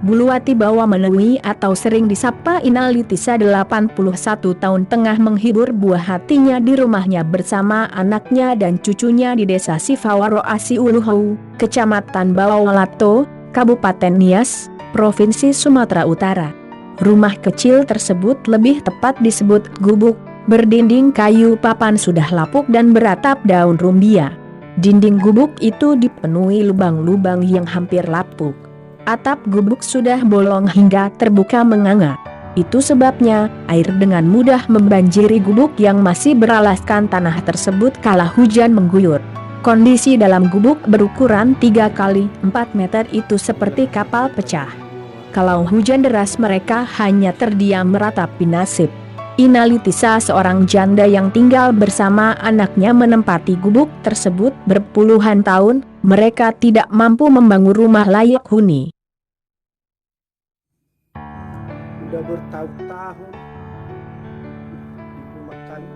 Buluwati Bawa Menewi atau sering disapa Inalitisa 81 tahun tengah menghibur buah hatinya di rumahnya bersama anaknya dan cucunya di desa Sifawaro Asiuluhau, Kecamatan Bawalato, Kabupaten Nias, Provinsi Sumatera Utara. Rumah kecil tersebut lebih tepat disebut gubuk, berdinding kayu papan sudah lapuk dan beratap daun rumbia. Dinding gubuk itu dipenuhi lubang-lubang yang hampir lapuk. Atap gubuk sudah bolong hingga terbuka menganga. Itu sebabnya, air dengan mudah membanjiri gubuk yang masih beralaskan tanah tersebut kala hujan mengguyur. Kondisi dalam gubuk berukuran 3 kali 4 meter itu seperti kapal pecah. Kalau hujan deras mereka hanya terdiam meratapi nasib. Inalitisa seorang janda yang tinggal bersama anaknya menempati gubuk tersebut berpuluhan tahun, mereka tidak mampu membangun rumah layak huni. Udah bertahun-tahun rumah kami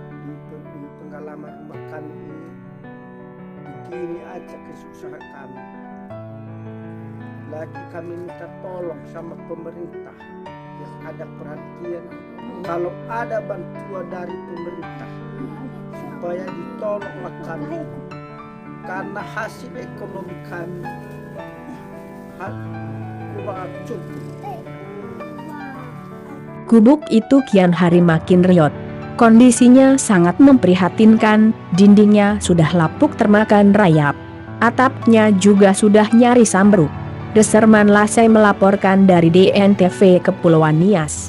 di pengalaman rumah kami ini begini aja kesusahan kami. Lagi kami minta tolong sama pemerintah yang ada perhatian, kalau ada bantuan dari pemerintah supaya ditolonglah kami, karena hasil ekonomi kami kurang cukup. Gubuk itu kian hari makin riot. Kondisinya sangat memprihatinkan, dindingnya sudah lapuk termakan rayap. Atapnya juga sudah nyaris ambruk. Deserman Lasai melaporkan dari DNTV Kepulauan Nias.